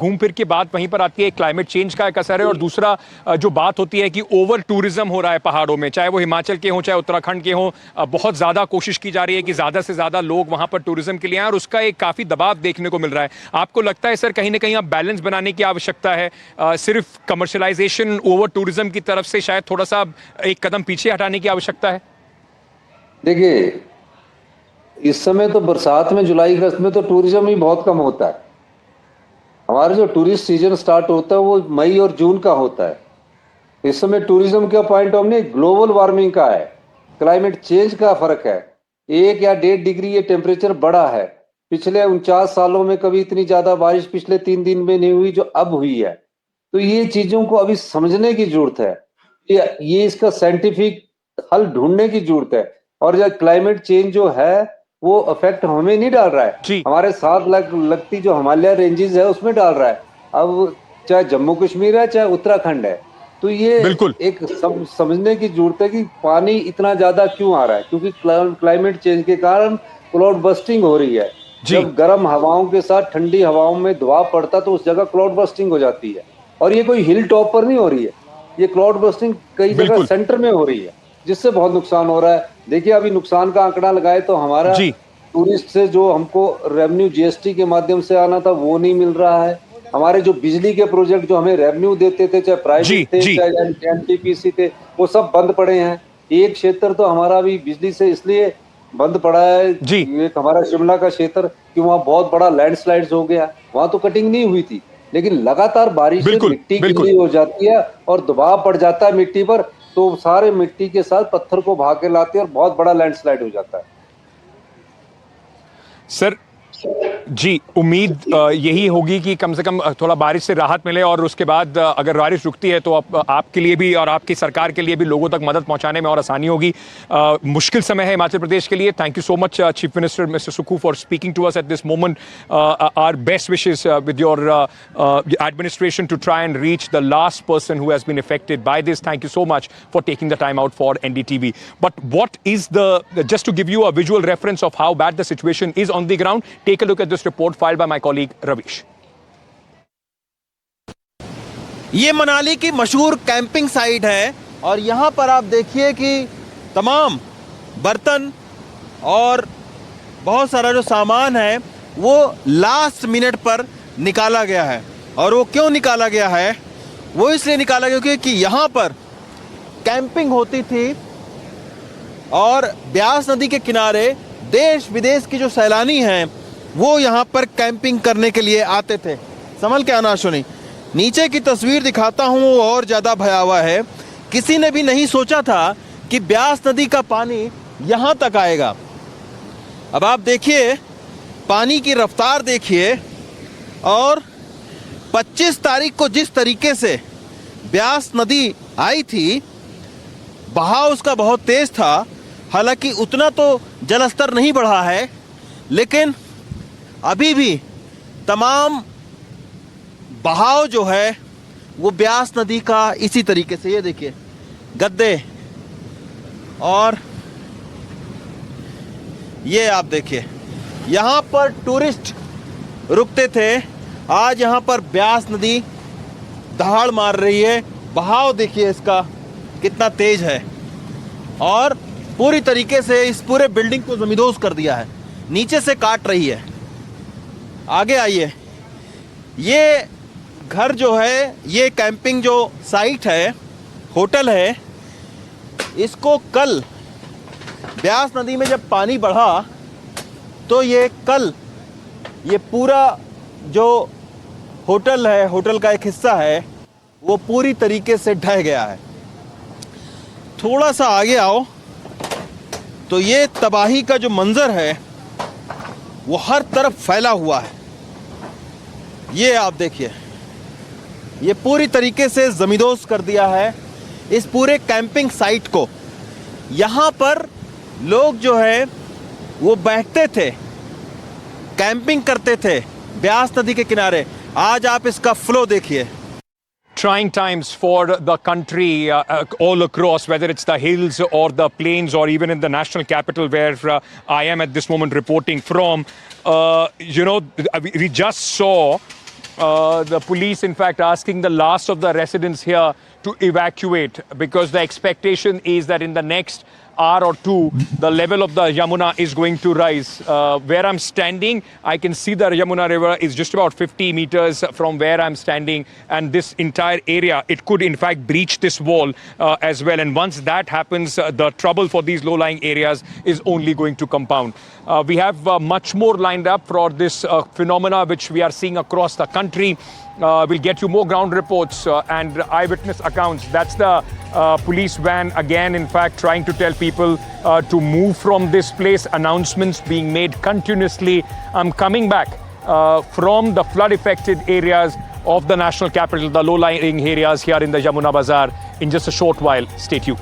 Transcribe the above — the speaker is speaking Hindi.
घूम फिर के बात वहीं पर आती है, क्लाइमेट चेंज का एक असर है और दूसरा जो बात होती है कि ओवर टूरिज्म हो रहा है पहाड़ों में, चाहे वो हिमाचल के हों चाहे उत्तराखंड के हों। बहुत ज़्यादा कोशिश की जा रही है कि ज़्यादा से ज़्यादा लोग वहाँ पर टूरिज्म के लिए आएँ और उसका एक काफ़ी दबाव देखने को मिल रहा है। आपको लगता है सर कहीं ना कहीं अब बैलेंस बनाने की आवश्यकता है, सिर्फ कमर्शलाइजेशन ओवर टूरिज्म की तरफ से शायद थोड़ा सा एक कदम पीछे हटाने की आवश्यकता है? देखिए, इस समय तो बरसात में जुलाई अगस्त में तो टूरिज्म ही बहुत कम होता है। हमारा जो टूरिस्ट सीजन स्टार्ट होता है वो मई और जून का होता है। इस समय टूरिज्म का point of view global warming का है, क्लाइमेट चेंज का फर्क है। 1 या 1.5 डिग्री ये टेम्परेचर बढ़ा है। पिछले 49 सालों में कभी इतनी ज्यादा बारिश पिछले 3 दिन में नहीं हुई जो अब हुई है। तो ये चीजों को अभी समझने की जरूरत है, ये इसका साइंटिफिक हल ढूंढने की जरूरत है। और जो क्लाइमेट चेंज जो है वो इफेक्ट हमें नहीं डाल रहा है, हमारे साथ लगती जो हिमालय रेंजेस है उसमें डाल रहा है। अब चाहे जम्मू कश्मीर है चाहे उत्तराखंड है, तो ये एक समझने की जरूरत है कि पानी इतना ज्यादा क्यों आ रहा है, क्योंकि क्लाइमेट चेंज के कारण क्लाउड बस्टिंग हो रही है। जब गर्म हवाओं के साथ ठंडी हवाओं में दबाव पड़ता तो उस जगह क्लाउड बस्टिंग हो जाती है। और ये कोई हिल टॉप पर नहीं हो रही है, ये क्लाउड बस्टिंग कई जगह सेंटर में हो रही है, जिससे बहुत नुकसान हो रहा है। देखिए, अभी नुकसान का आंकड़ा लगाए तो हमारा टूरिस्ट से जो हमको रेवेन्यू जीएसटी के माध्यम से आना था वो नहीं मिल रहा है। हमारे जो बिजली के प्रोजेक्ट जो हमें रेवेन्यू देते थे, चाहे प्राइवेट थे चाहे एनटीपीसी थे, वो सब बंद पड़े हैं। एक क्षेत्र तो हमारा अभी बिजली से इसलिए बंद पड़ा है, एक हमारा शिमला का क्षेत्र, कि वहाँ बहुत बड़ा लैंडस्लाइड्स हो गया। वहां तो कटिंग नहीं हुई थी, लेकिन लगातार बारिश से मिट्टी गीली हो जाती है और दबाव पड़ जाता है मिट्टी पर, तो सारे मिट्टी के साथ पत्थर को भाग के लाते हैं और बहुत बड़ा लैंडस्लाइड हो जाता है। सर जी, उम्मीद यही होगी कि कम से कम थोड़ा बारिश से राहत मिले और उसके बाद अगर बारिश रुकती है तो आपके लिए भी और आपकी सरकार के लिए भी लोगों तक मदद पहुंचाने में और आसानी होगी। मुश्किल समय है हिमाचल प्रदेश के लिए। Thank you so much chief minister mister Sukhu for speaking to us at this moment. Our best wishes with your administration to try and reach the last person who has been affected by this. Thank you so much for taking the time out for NDTV. But what is the, just to give you a visual reference of how bad the situation is on the ground, take a look at this report filed by my colleague Ravish. ये मनाली की मशहूर कैंपिंग साइट है और यहाँ पर आप देखिए कि तमाम बर्तन और बहुत सारा जो सामान है वो लास्ट मिनट पर निकाला गया है। और वो क्यों निकाला गया है? वो इसलिए निकाला गया क्योंकि यहाँ पर कैंपिंग होती थी और ब्यास नदी के किनारे देश विदेश की जो सैलानी हैं वो यहाँ पर कैंपिंग करने के लिए आते थे। संभल के आना सुनी, नीचे की तस्वीर दिखाता हूँ, वो और ज़्यादा भयावह है। किसी ने भी नहीं सोचा था कि ब्यास नदी का पानी यहाँ तक आएगा। अब आप देखिए, पानी की रफ्तार देखिए, और 25 तारीख को जिस तरीके से ब्यास नदी आई थी, बहाव उसका बहुत तेज़ था। हालांकि उतना तो जलस्तर नहीं बढ़ा है, लेकिन अभी भी तमाम बहाव जो है वो ब्यास नदी का इसी तरीके से, ये देखिए गद्दे, और ये आप देखिए यहाँ पर टूरिस्ट रुकते थे। आज यहाँ पर ब्यास नदी दहाड़ मार रही है। बहाव देखिए इसका कितना तेज है और पूरी तरीके से इस पूरे बिल्डिंग को जमींदोज कर दिया है, नीचे से काट रही है। आगे आइए, ये घर जो है, ये कैंपिंग जो साइट है, होटल है, इसको कल ब्यास नदी में जब पानी बढ़ा तो ये कल ये पूरा जो होटल है, होटल का एक हिस्सा है, वो पूरी तरीके से ढह गया है। थोड़ा सा आगे आओ तो ये तबाही का जो मंजर है वो हर तरफ फैला हुआ है। ये आप देखिए, ये पूरी तरीके से जमींदोज कर दिया है इस पूरे कैंपिंग साइट को। यहाँ पर लोग जो है वो बैठते थे, कैंपिंग करते थे ब्यास नदी के किनारे। आज आप इसका फ्लो देखिए। Trying times for the country all across, whether it's the hills or the plains or even in the national capital where I am at this moment reporting from. We just saw the police, in fact, asking the last of the residents here to evacuate because the expectation is that in the next hour or two, the level of the Yamuna is going to rise. Where I'm standing, I can see the Yamuna River is just about 50 meters from where I'm standing, and this entire area, it could in fact breach this wall as well. And once that happens, the trouble for these low-lying areas is only going to compound. We have much more lined up for this phenomena which we are seeing across the country. We'll get you more ground reports and eyewitness accounts. That's the police van again, in fact, trying to tell people to move from this place. Announcements being made continuously. I'm coming back from the flood-affected areas of the national capital, the low-lying areas here in the Yamuna Bazar in just a short while. Stay tuned.